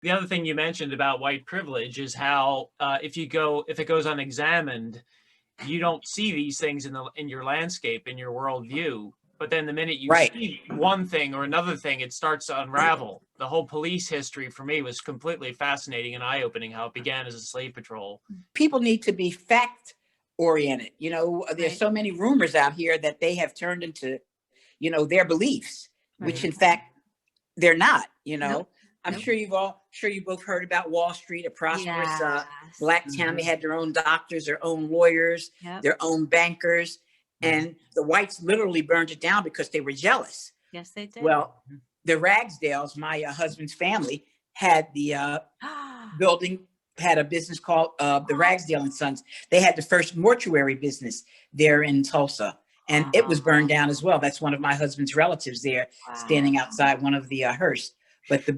the other thing you mentioned about white privilege is how if it goes unexamined, you don't see these things in your landscape, in your worldview. But then the minute you Right. see one thing or another thing, it starts to unravel. The whole police history for me was completely fascinating and eye-opening, how it began as a slave patrol. People need to be fact oriented. There's Right. so many rumors out here that they have turned into, their beliefs, which Right. in fact they're not. Nope. I'm Nope. sure you both heard about Wall Street, a prosperous Yes. black town. They had their own doctors, their own lawyers, Yep. their own bankers, and the whites literally burned it down because they were jealous. Yes, they did. Well, the Ragsdales, my husband's family, had the building, had a business called the Ragsdale and Sons. They had the first mortuary business there in Tulsa, and it was burned down as well. That's one of my husband's relatives there, standing outside one of the hearse. But the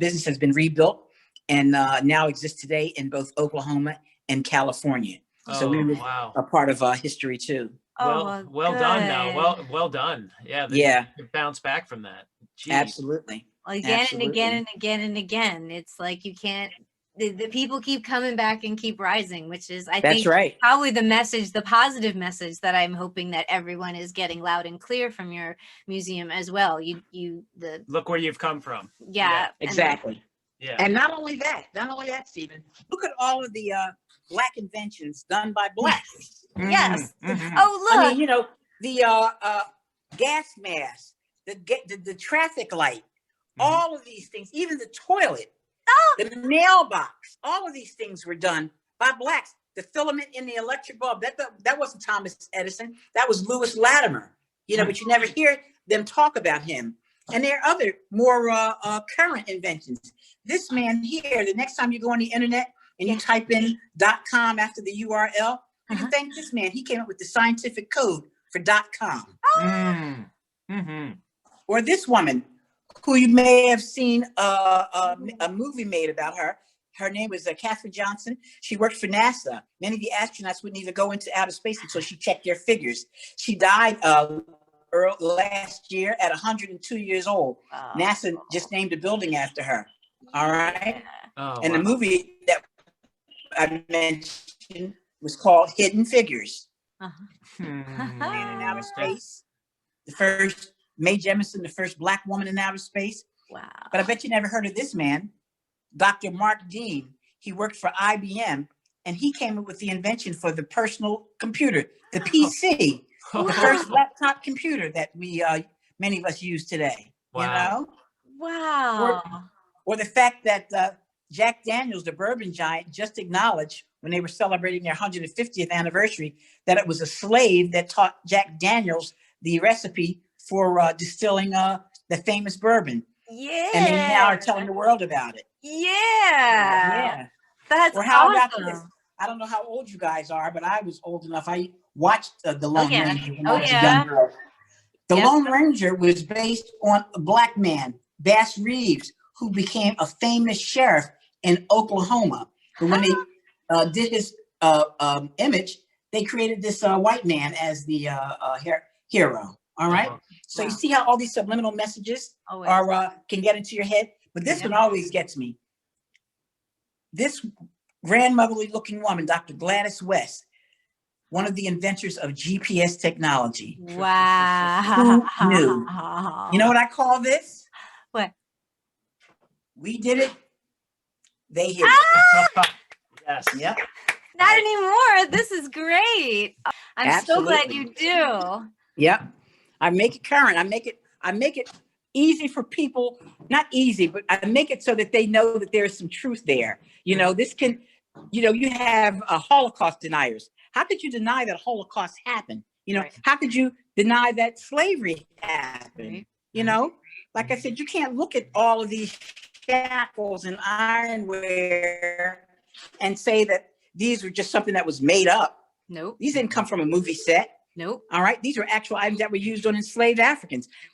business has been rebuilt and now exists today in both Oklahoma and California. So we were a part of history too. Well done now. Well done. Yeah. Yeah. Bounce back from that. Jeez. Absolutely. Again Absolutely. and again and again and again. It's like you can't, the people keep coming back and keep rising, which is, I think, right. probably the positive message that I'm hoping that everyone is getting loud and clear from your museum as well. Look where you've come from. Yeah. Exactly. Yeah. And not only that, Stephen, look at all of the black inventions done by blacks. Yes. Mm-hmm. Oh, look. I mean, the gas mask, the traffic light, all of these things, even the toilet, the mailbox, all of these things were done by blacks. The filament in the electric bulb, that wasn't Thomas Edison. That was Lewis Latimer. But you never hear them talk about him. And there are other more current inventions. This man here, the next time you go on the internet and you type in .com after the URL, you can thank this man. He came up with the scientific code for .com. Mm-hmm. Or this woman, who you may have seen a movie made about her. Her name was Katherine Johnson. She worked for NASA. Many of the astronauts wouldn't even go into outer space until she checked their figures. She died last year at 102 years old. NASA just named a building after her. All right. And the movie that I mentioned was called Hidden Figures. Man in outer space. The first, Mae Jemison, the first black woman in outer space. Wow. But I bet you never heard of this man, Dr. Mark Dean. He worked for IBM, and he came up with the invention for the personal computer, the PC, the first laptop computer that we many of us use today. Wow. Wow. Or the fact that Jack Daniels, the bourbon giant, just acknowledged when they were celebrating their 150th anniversary that it was a slave that taught Jack Daniels the recipe for distilling the famous bourbon. Yeah. And they now are telling the world about it. Yeah. That's or how awesome. about this? I don't know how old you guys are, but I was old enough. I watched The Lone Ranger when I was a young girl. The Lone Ranger was based on a black man, Bass Reeves, who became a famous sheriff in Oklahoma. But when they did his image, they created this white man as the hero. All right. So you see how all these subliminal messages can get into your head. But this one always gets me. This grandmotherly looking woman, Dr. Gladys West, one of the inventors of GPS technology. Wow. Who knew? You know what I call this? What? We did it. They hit it. Yes. Yep. Not anymore. This is great. I'm so glad you do. Yep. I make it current. I make it easy for people. Not easy, but I make it so that they know that there is some truth there. This can, you have Holocaust deniers. How could you deny that Holocaust happened? How could you deny that slavery happened? Like I said, you can't look at all of these shackles and ironware and say that these were just something that was made up. Nope. These didn't come from a movie set. Nope. All right. These were actual items that were used on enslaved Africans.